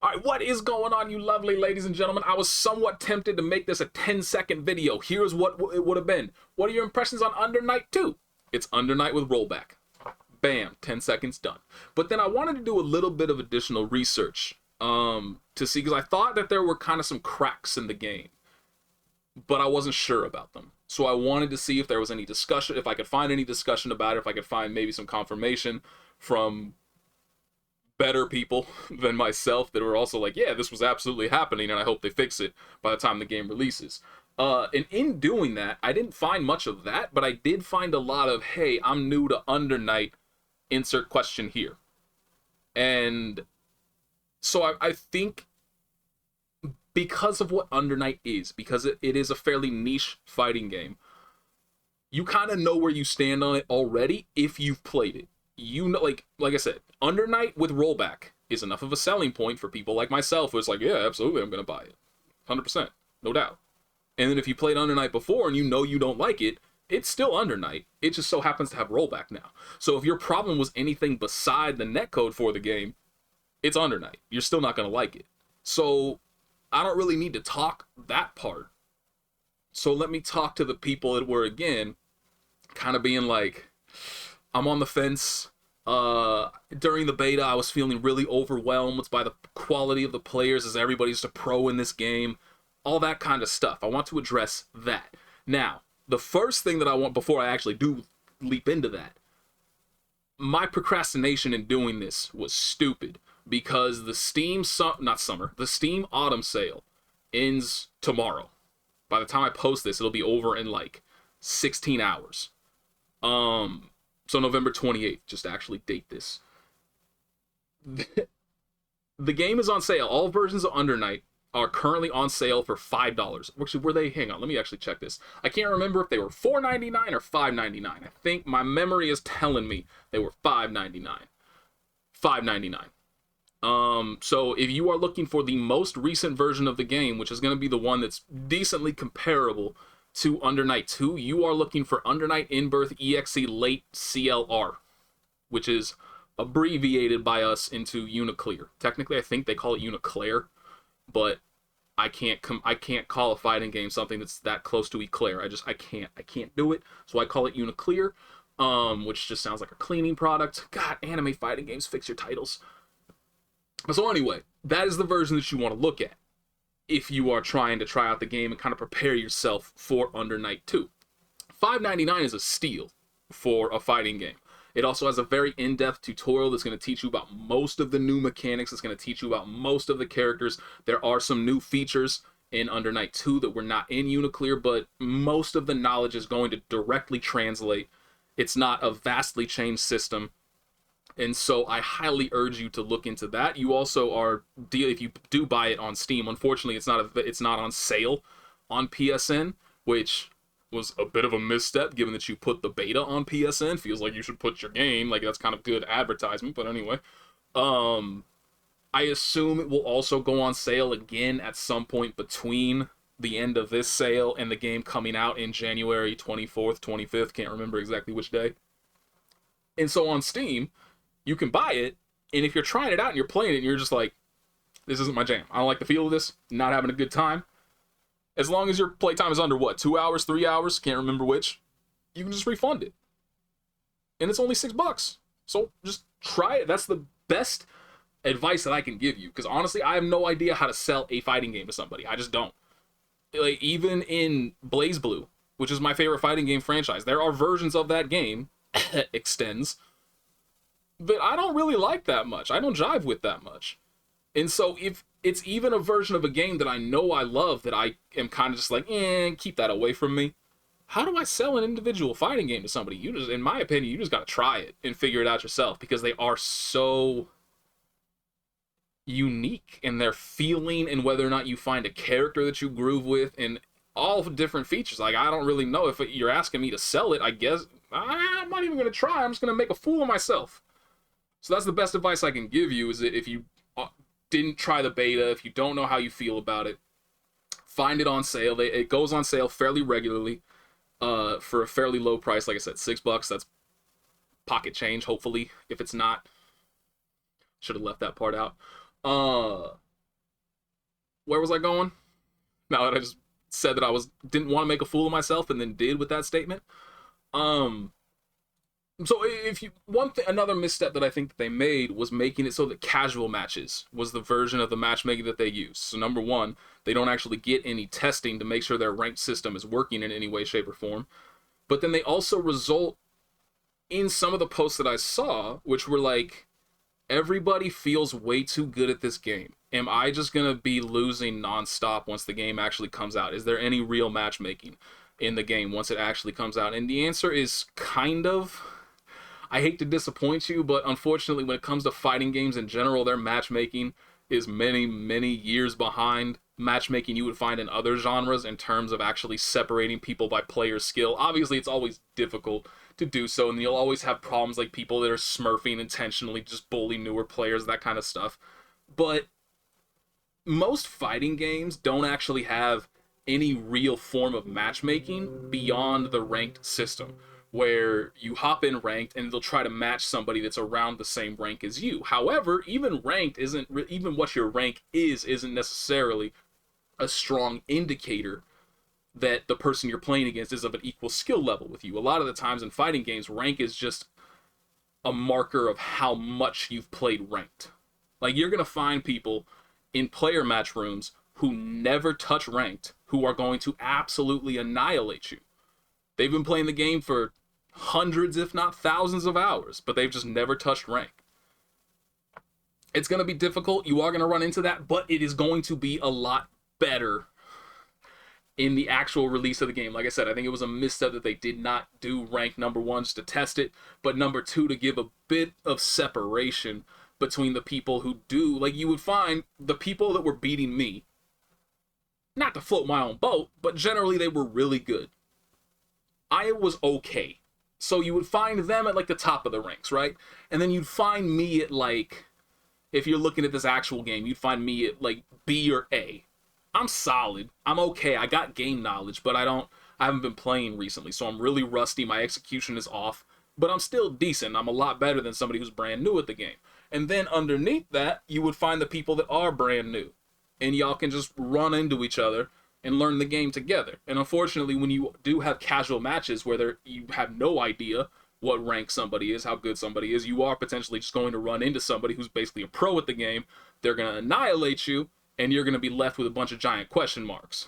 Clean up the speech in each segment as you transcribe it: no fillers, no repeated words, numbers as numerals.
All right, what is going on, you lovely ladies and gentlemen? I was somewhat tempted to make this a 10-second video. Here's what it would have been. What are your impressions on Under Night 2? It's Under Night with rollback. Bam, 10 seconds done. But then I wanted to do a little bit of additional research to see, because I thought that there were kind of some cracks in the game, but I wasn't sure about them. So I wanted to see if there was any discussion, if I could find any discussion about it, if I could find maybe some confirmation from better people than myself that were also like, yeah, this was absolutely happening, and I hope they fix it by the time the game releases. And in doing that, I didn't find much of that, but I did find a lot of, hey, I'm new to Under Night, insert question here. And so I think because of what Under Night is, because it is a fairly niche fighting game, you kind of know where you stand on it already if you've played it. You know, like I said, Under Night with rollback is enough of a selling point for people like myself who is like, yeah, absolutely, I'm going to buy it. 100%, no doubt. And then if you played Under Night before and you know you don't like it, it's still Under Night. It just so happens to have rollback now. So if your problem was anything beside the netcode for the game, it's Under Night. You're still not going to like it. So I don't really need to talk that part. So let me talk to the people that were, again, kind of being like, I'm on the fence. During the beta, I was feeling really overwhelmed by the quality of the players as everybody's a pro in this game. All that kind of stuff. I want to address that. Now, the first thing that I want, before I actually do leap into that, my procrastination in doing this was stupid, because the Steam the Steam Autumn sale ends tomorrow. By the time I post this, it'll be over in like 16 hours. So November 28th, just to actually date this. The game is on sale. All versions of Under Night are currently on sale for $5. Actually, were they? Hang on, let me actually check this. I can't remember if they were $4.99 or $5.99. I think my memory is telling me they were $5.99. $5.99. So if you are looking for the most recent version of the game, which is going to be the one that's decently comparable to Under Night 2, you are looking for Under Night In-Birth EXE Late CLR, which is abbreviated by us into UNICLR. Technically, I think they call it UNICLR, but I can't call a fighting game something that's that close to Eclair. I can't do it. So I call it UNICLR, which just sounds like a cleaning product. God, anime fighting games, fix your titles. So anyway, that is the version that you want to look at if you are trying to try out the game and kind of prepare yourself for Under Night 2. $5.99 is a steal for a fighting game. It also has a very in-depth tutorial that's going to teach you about most of the new mechanics. It's going to teach you about most of the characters. There are some new features in Under Night 2 that were not in UNICLR, but most of the knowledge is going to directly translate. It's not a vastly changed system. And so I highly urge you to look into that. You also are, if you do buy it on Steam, unfortunately it's not on sale on PSN, which was a bit of a misstep given that you put the beta on PSN. Feels like you should put your game, like that's kind of good advertisement, but anyway. I assume it will also go on sale again at some point between the end of this sale and the game coming out in January 24th, 25th, can't remember exactly which day. And so on Steam, you can buy it, and if you're trying it out and you're playing it and you're just like, this isn't my jam, I don't like the feel of this, not having a good time, as long as your playtime is under, 2 hours, 3 hours, can't remember which, you can just refund it. And it's only $6. So just try it. That's the best advice that I can give you, because honestly, I have no idea how to sell a fighting game to somebody. I just don't. Like, even in BlazBlue, which is my favorite fighting game franchise, there are versions of that game, Extends, that I don't really like that much. I don't jive with that much. And so if it's even a version of a game that I know I love, that I am kind of just like, keep that away from me, how do I sell an individual fighting game to somebody? You just, in my opinion, you just got to try it and figure it out yourself, because they are so unique in their feeling and whether or not you find a character that you groove with and all different features. Like, I don't really know if you're asking me to sell it. I guess I'm not even going to try. I'm just going to make a fool of myself. So that's the best advice I can give you, is that if you didn't try the beta, if you don't know how you feel about it, find it on sale. It goes on sale fairly regularly for a fairly low price. Like I said, $6. That's pocket change, hopefully. If it's not, should have left that part out. where was I going? Now that I just said that I didn't want to make a fool of myself and then did with that statement. So if you another misstep that I think that they made was making it so that casual matches was the version of the matchmaking that they use. So number one, they don't actually get any testing to make sure their ranked system is working in any way, shape, or form. But then they also result in some of the posts that I saw, which were like, everybody feels way too good at this game. Am I just gonna be losing nonstop once the game actually comes out? Is there any real matchmaking in the game once it actually comes out? And the answer is kind of. I hate to disappoint you, but unfortunately when it comes to fighting games in general, their matchmaking is many, many years behind matchmaking you would find in other genres in terms of actually separating people by player skill. Obviously, it's always difficult to do so, and you'll always have problems like people that are smurfing intentionally, just bully newer players, that kind of stuff. But most fighting games don't actually have any real form of matchmaking beyond the ranked system, where you hop in ranked and they'll try to match somebody that's around the same rank as you. However, even ranked even what your rank isn't necessarily a strong indicator that the person you're playing against is of an equal skill level with you. A lot of the times in fighting games, rank is just a marker of how much you've played ranked. Like, you're going to find people in player match rooms who never touch ranked, who are going to absolutely annihilate you. They've been playing the game for hundreds, if not thousands of hours, but they've just never touched rank. It's going to be difficult. You are going to run into that, but it is going to be a lot better in the actual release of the game. Like I said, I think it was a misstep that they did not do rank number one just to test it, but number two to give a bit of separation between the people who do. Like, you would find the people that were beating me, not to float my own boat, but generally they were really good. I was okay. So you would find them at like the top of the ranks, right? And then you'd find me at like, if you're looking at this actual game, you'd find me at like B or A. I'm solid. I'm okay. I got game knowledge, but I haven't been playing recently, so I'm really rusty. My execution is off, but I'm still decent. I'm a lot better than somebody who's brand new at the game. And then underneath that, you would find the people that are brand new, and y'all can just run into each other and learn the game together. And unfortunately, when you do have casual matches where you have no idea what rank somebody is, how good somebody is, you are potentially just going to run into somebody who's basically a pro at the game. They're going to annihilate you, and you're going to be left with a bunch of giant question marks.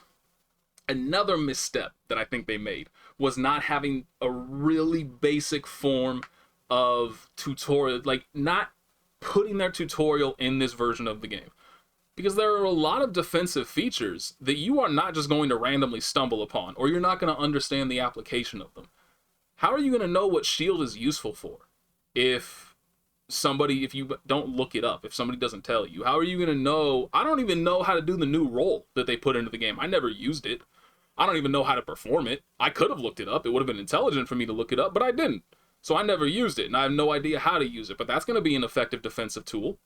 Another misstep that I think they made was not having a really basic form of tutorial, like not putting their tutorial in this version of the game. Because there are a lot of defensive features that you are not just going to randomly stumble upon, or you're not going to understand the application of them. How are you going to know what shield is useful for if you don't look it up, if somebody doesn't tell you? How are you going to know? I don't even know how to do the new roll that they put into the game. I never used it. I don't even know how to perform it. I could have looked it up. It would have been intelligent for me to look it up, but I didn't. So I never used it, and I have no idea how to use it. But that's going to be an effective defensive tool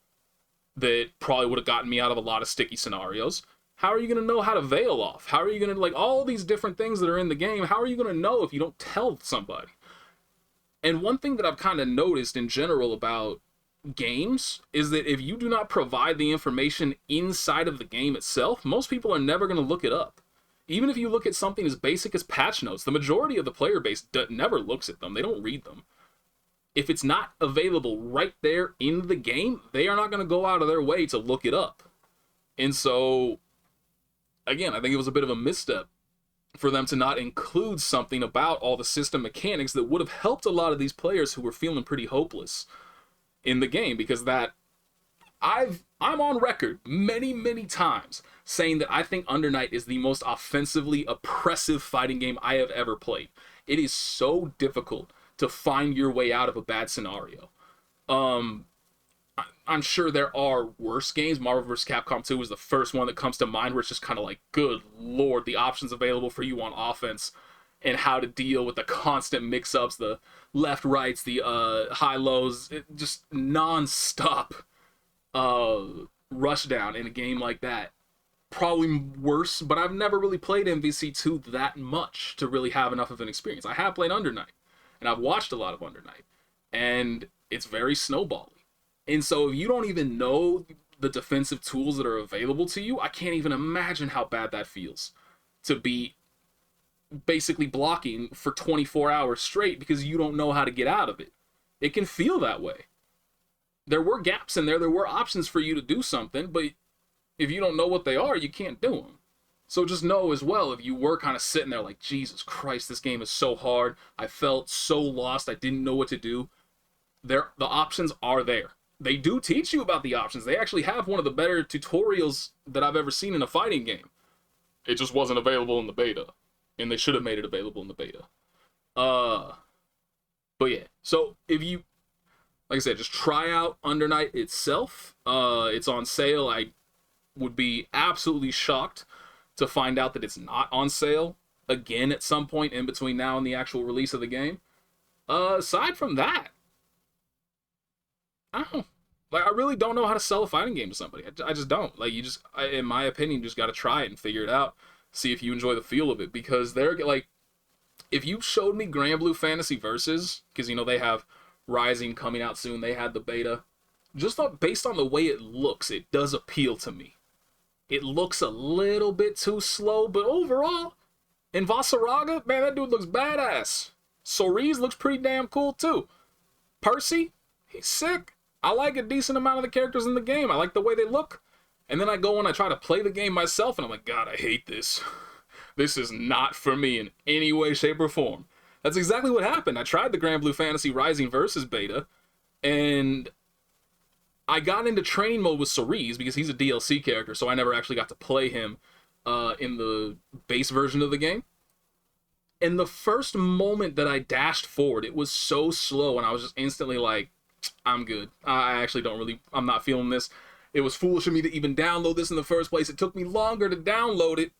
that probably would have gotten me out of a lot of sticky scenarios. How are you going to know how to veil off? How are you going to, like, all these different things that are in the game, how are you going to know if you don't tell somebody? And one thing that I've kind of noticed in general about games is that if you do not provide the information inside of the game itself, most people are never going to look it up. Even if you look at something as basic as patch notes, the majority of the player base never looks at them. They don't read them. If it's not available right there in the game, they are not going to go out of their way to look it up. And so, again, I think it was a bit of a misstep for them to not include something about all the system mechanics that would have helped a lot of these players who were feeling pretty hopeless in the game. Because I'm on record many, many times saying that I think Under Night is the most offensively oppressive fighting game I have ever played. It is so difficult to find your way out of a bad scenario. I'm sure there are worse games. Marvel vs. Capcom 2 is the first one that comes to mind, where it's just kind of like, good lord, the options available for you on offense and how to deal with the constant mix-ups, the left-rights, the high-lows, just non-stop rush down in a game like that. Probably worse, but I've never really played MVC2 that much to really have enough of an experience. I have played Under Night, and I've watched a lot of Under Night, and it's very snowbally. And so if you don't even know the defensive tools that are available to you, I can't even imagine how bad that feels to be basically blocking for 24 hours straight because you don't know how to get out of it. It can feel that way. There were gaps in there. There were options for you to do something, but if you don't know what they are, you can't do them. So just know as well, if you were kind of sitting there like, Jesus Christ, this game is so hard. I felt so lost. I didn't know what to do. The options are there. They do teach you about the options. They actually have one of the better tutorials that I've ever seen in a fighting game. It just wasn't available in the beta. And they should have made it available in the beta. But yeah, so if you, like I said, just try out Under Night itself. It's on sale. I would be absolutely shocked to find out that it's not on sale again at some point in between now and the actual release of the game. Aside from that, I don't know. Like, I really don't know how to sell a fighting game to somebody. I just don't. Like, in my opinion, you just got to try it and figure it out. See if you enjoy the feel of it. Because they're, like, if you showed me Grand Blue Fantasy Versus, because, you know, they have Rising coming out soon. They had the beta. Just based on the way it looks, it does appeal to me. It looks a little bit too slow, but overall, in Vasaraga, man, that dude looks badass. Cerise looks pretty damn cool, too. Percy, he's sick. I like a decent amount of the characters in the game. I like the way they look. And then I go and I try to play the game myself, and I'm like, God, I hate this. This is not for me in any way, shape, or form. That's exactly what happened. I tried the Grand Blue Fantasy Rising Versus beta, and I got into training mode with Cerise because he's a DLC character, so I never actually got to play him in the base version of the game. And the first moment that I dashed forward, it was so slow, and I was just instantly like, I'm good. I actually don't really, I'm not feeling this. It was foolish of me to even download this in the first place. It took me longer to download it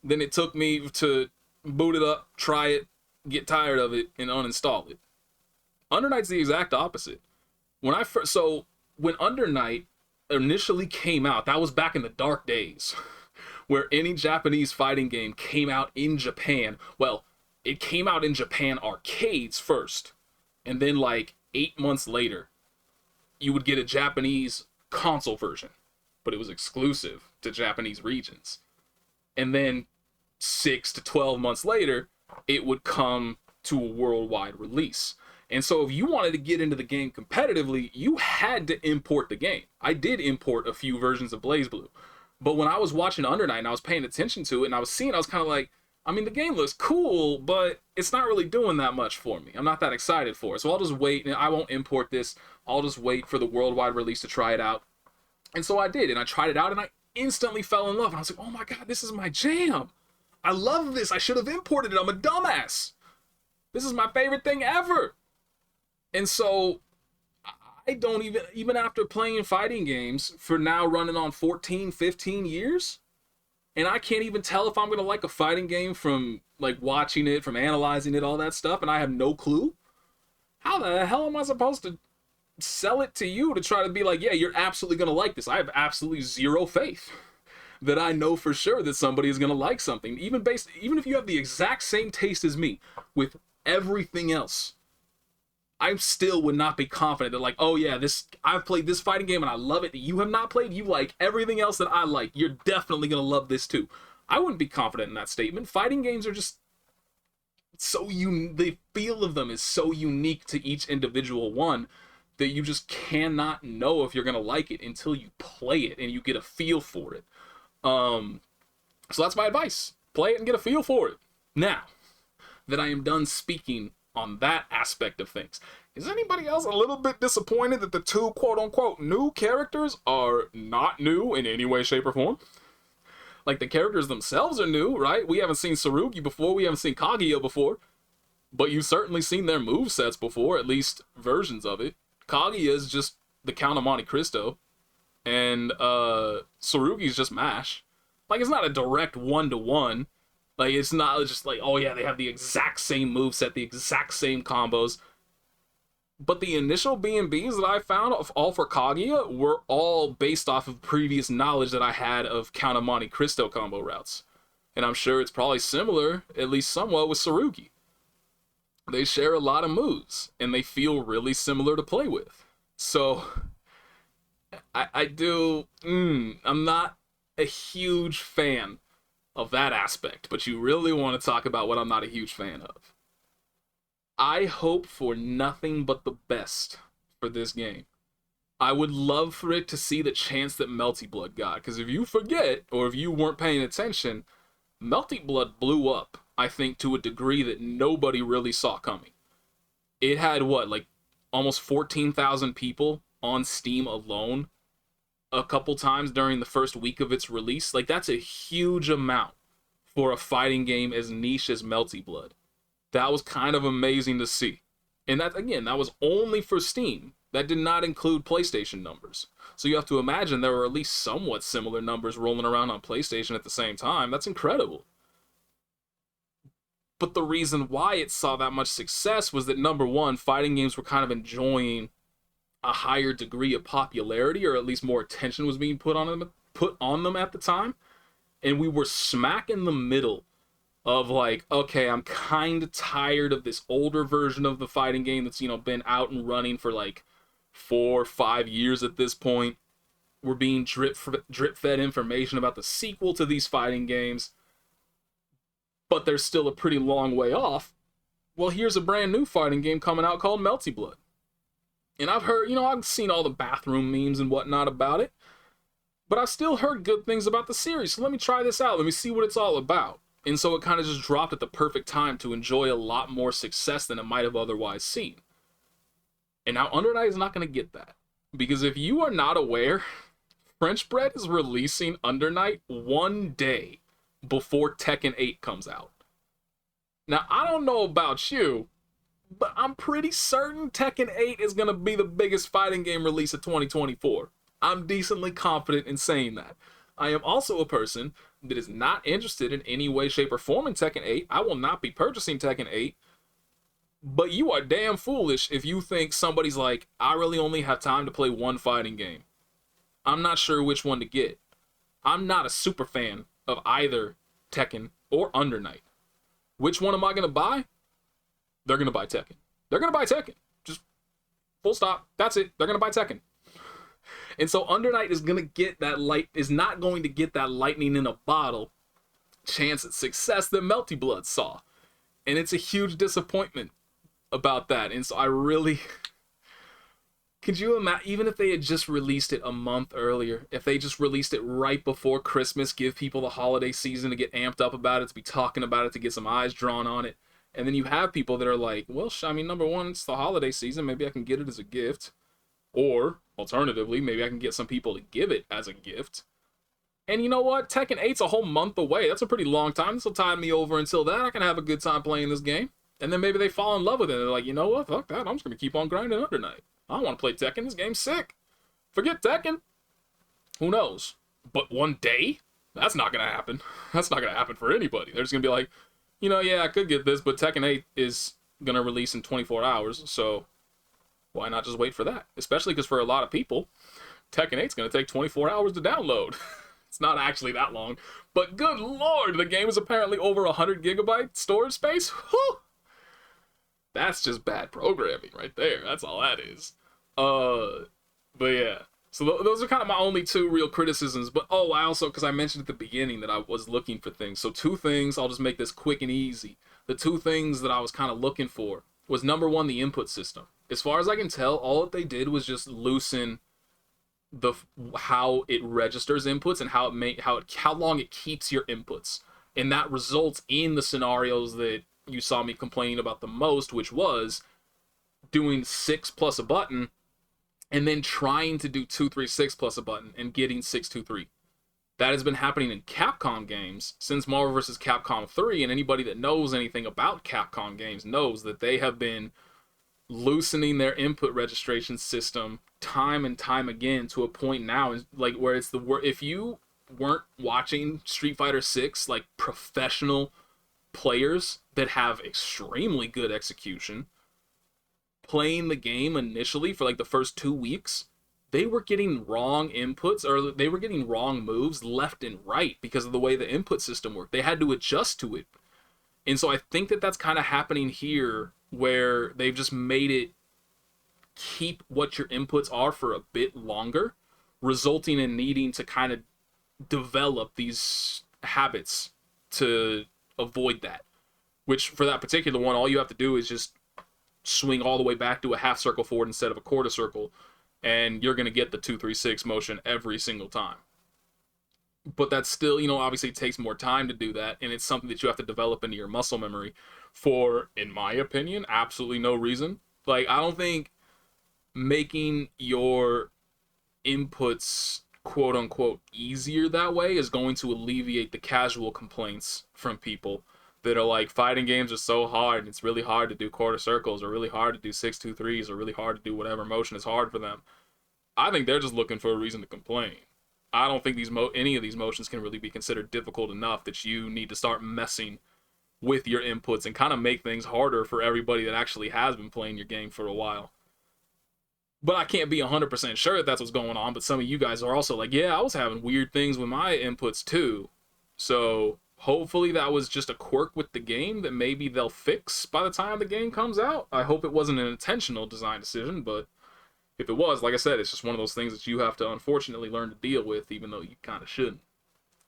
than it took me to boot it up, try it, get tired of it, and uninstall it. Under Night's the exact opposite. When Under Night initially came out, that was back in the dark days, where any Japanese fighting game came out in Japan. Well, it came out in Japan arcades first, and then like 8 months later, you would get a Japanese console version, but it was exclusive to Japanese regions. And then 6 to 12 months later, it would come to a worldwide release. And so if you wanted to get into the game competitively, you had to import the game. I did import a few versions of BlazBlue. But when I was watching Under Night and I was paying attention to it and I was seeing, I was kind of like, I mean, the game looks cool, but it's not really doing that much for me. I'm not that excited for it. So I'll just wait, and I won't import this. I'll just wait for the worldwide release to try it out. And so I did, and I tried it out, and I instantly fell in love. And I was like, oh my God, this is my jam. I love this. I should have imported it. I'm a dumbass. This is my favorite thing ever. And so I don't even after playing fighting games for now running on 14, 15 years, and I can't even tell if I'm going to like a fighting game from like watching it, from analyzing it, all that stuff, and I have no clue. How the hell am I supposed to sell it to you to try to be like, yeah, you're absolutely going to like this? I have absolutely zero faith that I know for sure that somebody is going to like something, even if you have the exact same taste as me with everything else. I still would not be confident that like, oh yeah, I've played this fighting game and I love it. That you have not played, you like everything else that I like. You're definitely gonna love this too. I wouldn't be confident in that statement. Fighting games are just the feel of them is so unique to each individual one that you just cannot know if you're gonna like it until you play it and you get a feel for it. So that's my advice. Play it and get a feel for it. Now that I am done speaking on that aspect of things, is anybody else a little bit disappointed that the two quote-unquote new characters are not new in any way, shape, or form? Like, the characters themselves are new, right? We haven't seen Tsurugi before, we haven't seen Kaguya before, but you've certainly seen their movesets before, at least versions of it. Kaguya is just the Count of Monte Cristo, and Tsurugi's just MASH. Like, it's not a direct one-to-one. Like, it's not just like, oh yeah, they have the exact same moveset, the exact same combos. But the initial B&Bs that I found, all for Kaguya, were all based off of previous knowledge that I had of Count of Monte Cristo combo routes. And I'm sure it's probably similar, at least somewhat, with Tsurugi. They share a lot of moves, and they feel really similar to play with. So, I do. I'm not a huge fan of that aspect, but you really want to talk about what I'm not a huge fan of. I hope for nothing but the best for this game. I would love for it to see the chance that Melty Blood got, because if you forget, or if you weren't paying attention, Melty Blood blew up, I think, to a degree that nobody really saw coming. It had what, like almost 14,000 people on Steam alone a couple times during the first week of its release. Like, that's a huge amount for a fighting game as niche as Melty Blood. That was kind of amazing to see. And that, again, that was only for Steam. That did not include PlayStation numbers. So you have to imagine there were at least somewhat similar numbers rolling around on PlayStation at the same time. That's incredible. But the reason why it saw that much success was that, number one, fighting games were kind of enjoying a higher degree of popularity, or at least more attention was being put on them at the time. And we were smack in the middle of, like, okay, I'm kind of tired of this older version of the fighting game that's, been out and running for like 4 or 5 years at this point. We're being drip fed information about the sequel to these fighting games, but they're still a pretty long way off. Well, here's a brand new fighting game coming out called Melty Blood. And I've heard, I've seen all the bathroom memes and whatnot about it, but I've still heard good things about the series. So let me try this out. Let me see what it's all about. And so it kind of just dropped at the perfect time to enjoy a lot more success than it might have otherwise seen. And now Under Night is not going to get that. Because if you are not aware, French Bread is releasing Under Night one day before Tekken 8 comes out. Now, I don't know about you, but I'm pretty certain Tekken 8 is going to be the biggest fighting game release of 2024. I'm decently confident in saying that. I am also a person that is not interested in any way, shape, or form in Tekken 8. I will not be purchasing Tekken 8. But you are damn foolish if you think somebody's like, I really only have time to play one fighting game. I'm not sure which one to get. I'm not a super fan of either Tekken or Under Night. Which one am I going to buy? They're going to buy Tekken. They're going to buy Tekken. Just full stop. That's it. They're going to buy Tekken. And so Under Night is not going to get that lightning in a bottle chance at success that Melty Blood saw. And it's a huge disappointment about that. And so I really... Could you imagine, even if they had just released it a month earlier, if they just released it right before Christmas, give people the holiday season to get amped up about it, to be talking about it, to get some eyes drawn on it, and then you have people that are like, well, number one, it's the holiday season, maybe I can get it as a gift, or, alternatively, maybe I can get some people to give it as a gift. And you know what? Tekken 8's a whole month away. That's a pretty long time. This will tide me over until then. I can have a good time playing this game. And then maybe they fall in love with it. They're like, you know what? Fuck that. I'm just going to keep on grinding Under Night. I want to play Tekken. This game's sick. Forget Tekken. Who knows? But one day? That's not going to happen. That's not going to happen for anybody. They're just going to be like, yeah, I could get this, but Tekken 8 is going to release in 24 hours, so why not just wait for that? Especially because for a lot of people, Tekken 8 is going to take 24 hours to download. It's not actually that long. But good lord, the game is apparently over 100 gigabyte storage space? Whew! That's just bad programming right there. That's all that is. But yeah. So those are kind of my only two real criticisms. But I also, because I mentioned at the beginning that I was looking for things. So 2 things, I'll just make this quick and easy. The 2 things that I was kind of looking for was, number one, the input system. As far as I can tell, all that they did was just loosen how it registers inputs and how long it keeps your inputs. And that results in the scenarios that you saw me complaining about the most, which was doing 6 plus a button and then trying to do 2, 3, 6 plus a button and getting 6, 2, 3. That has been happening in Capcom games since Marvel vs. Capcom 3, and anybody that knows anything about Capcom games knows that they have been loosening their input registration system time and time again to a point now, like, where it's if you weren't watching Street Fighter 6, like, professional players that have extremely good execution playing the game initially for like the first 2 weeks, they were getting wrong inputs, or they were getting wrong moves left and right because of the way the input system worked. They had to adjust to it. And so I think that that's kind of happening here, where they've just made it keep what your inputs are for a bit longer. resulting in needing to kind of develop these habits to avoid that. Which, for that particular one, all you have to do is just swing all the way back to a half circle forward instead of a quarter circle, and you're going to get the 2-3-6 motion every single time. But that's still, obviously it takes more time to do that, and it's something that you have to develop into your muscle memory for, in my opinion, absolutely no reason. Like, I don't think making your inputs quote unquote easier that way is going to alleviate the casual complaints from people that are like, fighting games are so hard, and it's really hard to do quarter circles, or really hard to do 6-2-3s, or really hard to do whatever motion is hard for them. I think they're just looking for a reason to complain. I don't think any of these motions can really be considered difficult enough that you need to start messing with your inputs and kind of make things harder for everybody that actually has been playing your game for a while. But I can't be 100% sure that that's what's going on, but some of you guys are also like, yeah, I was having weird things with my inputs too. So hopefully that was just a quirk with the game that maybe they'll fix by the time the game comes out. I hope it wasn't an intentional design decision, but if it was, like I said, it's just one of those things that you have to unfortunately learn to deal with, even though you kind of shouldn't.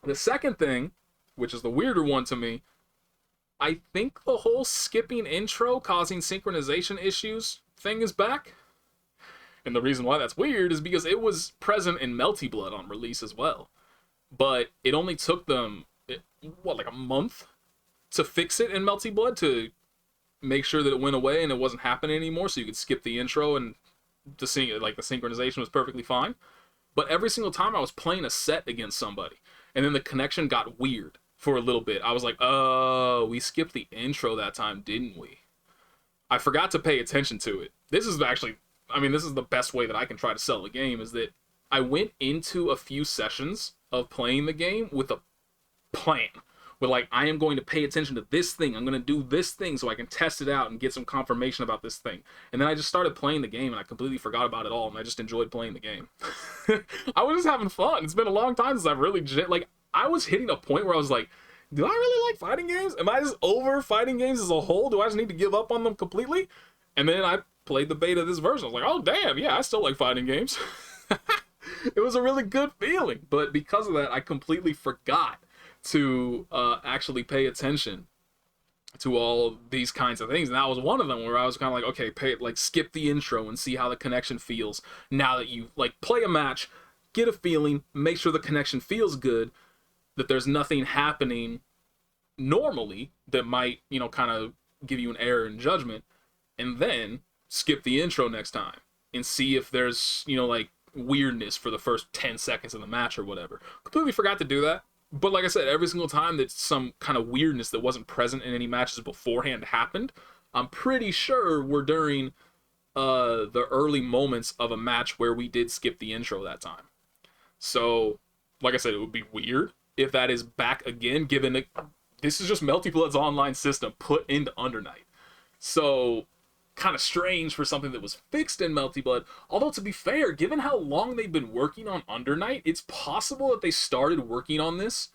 The second thing, which is the weirder one to me, I think the whole skipping intro causing synchronization issues thing is back. And the reason why that's weird is because it was present in Melty Blood on release as well. But it only took them, like a month to fix it in Melty Blood, to make sure that it went away and it wasn't happening anymore, so you could skip the intro and the synchronization was perfectly fine. But every single time I was playing a set against somebody, and then the connection got weird for a little bit. I was like, oh, we skipped the intro that time, didn't we? I forgot to pay attention to it. This is actually, this is the best way that I can try to sell the game, is that I went into a few sessions of playing the game with a plan. With like, I am going to pay attention to this thing. I'm going to do this thing so I can test it out and get some confirmation about this thing. And then I just started playing the game and I completely forgot about it all, and I just enjoyed playing the game. I was just having fun. It's been a long time since I've really, I was hitting a point where I was like, do I really like fighting games? Am I just over fighting games as a whole? Do I just need to give up on them completely? And then I played the beta of this version. I was like, oh damn, yeah, I still like fighting games. It was a really good feeling. But because of that, I completely forgot to actually pay attention to all these kinds of things, and that was one of them where I was kind of like, okay, skip the intro and see how the connection feels now that you play a match, get a feeling, make sure the connection feels good, that there's nothing happening normally that might kind of give you an error in judgment, and then skip the intro next time and see if there's weirdness for the first 10 seconds of the match or whatever. Completely forgot to do that. But like I said, every single time that some kind of weirdness that wasn't present in any matches beforehand happened, I'm pretty sure we're during the early moments of a match where we did skip the intro that time. So, like I said, it would be weird if that is back again, given that this is just Melty Blood's online system put into Under Night. So, kind of strange for something that was fixed in Melty Blood. Although, to be fair, given how long they've been working on Under Night, it's possible that they started working on this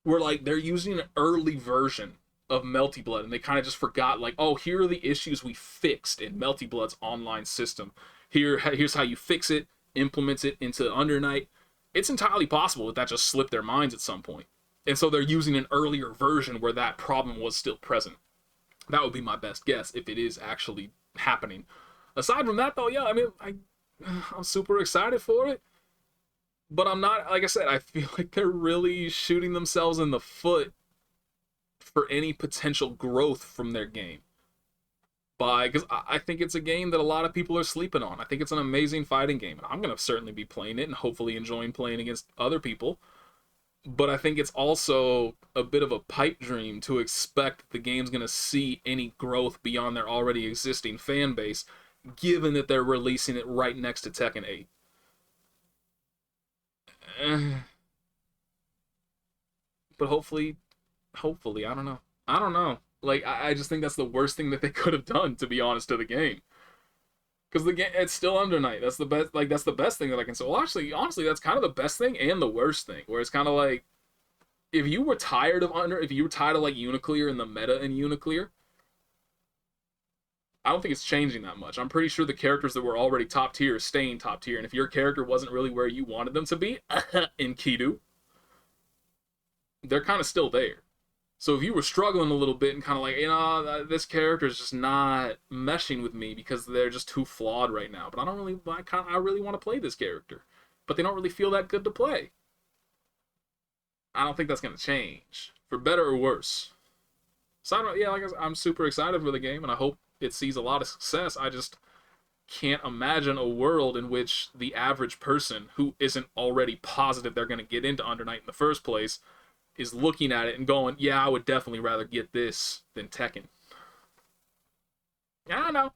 where they're using an early version of Melty Blood, and they kind of just forgot, oh, here are the issues we fixed in Melty Blood's online system. Here's how you fix it, implement it into Under Night. It's entirely possible that just slipped their minds at some point. And so they're using an earlier version where that problem was still present. That would be my best guess if it is actually happening. Aside from that, though, yeah, I'm super excited for it. But I'm not, like I said, I feel like they're really shooting themselves in the foot for any potential growth from their game. Because I think it's a game that a lot of people are sleeping on. I think it's an amazing fighting game. And I'm going to certainly be playing it and hopefully enjoying playing against other people. But I think it's also a bit of a pipe dream to expect the game's going to see any growth beyond their already existing fan base, given that they're releasing it right next to Tekken 8. But hopefully, I don't know. I just think that's the worst thing that they could have done, to be honest, to the game. Because the game, it's still Under Night. That's the best. That's the best thing that I can say. Well, actually, honestly, that's kind of the best thing and the worst thing. Where it's kind of like, if you were tired of UNICLR and the meta in UNICLR, I don't think it's changing that much. I'm pretty sure the characters that were already top tier are staying top tier, and if your character wasn't really where you wanted them to be in Kidu, they're kind of still there. So if you were struggling a little bit and kind of like, this character is just not meshing with me because they're just too flawed right now, but I really want to play this character, but they don't really feel that good to play. I don't think that's going to change, for better or worse. So yeah, like I'm super excited for the game, and I hope it sees a lot of success. I just can't imagine a world in which the average person who isn't already positive they're going to get into Under Night in the first place is looking at it and going, yeah, I would definitely rather get this than Tekken. I don't know.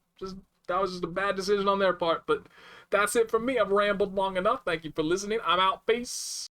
That was just a bad decision on their part, but that's it for me. I've rambled long enough. Thank you for listening. I'm out. Peace.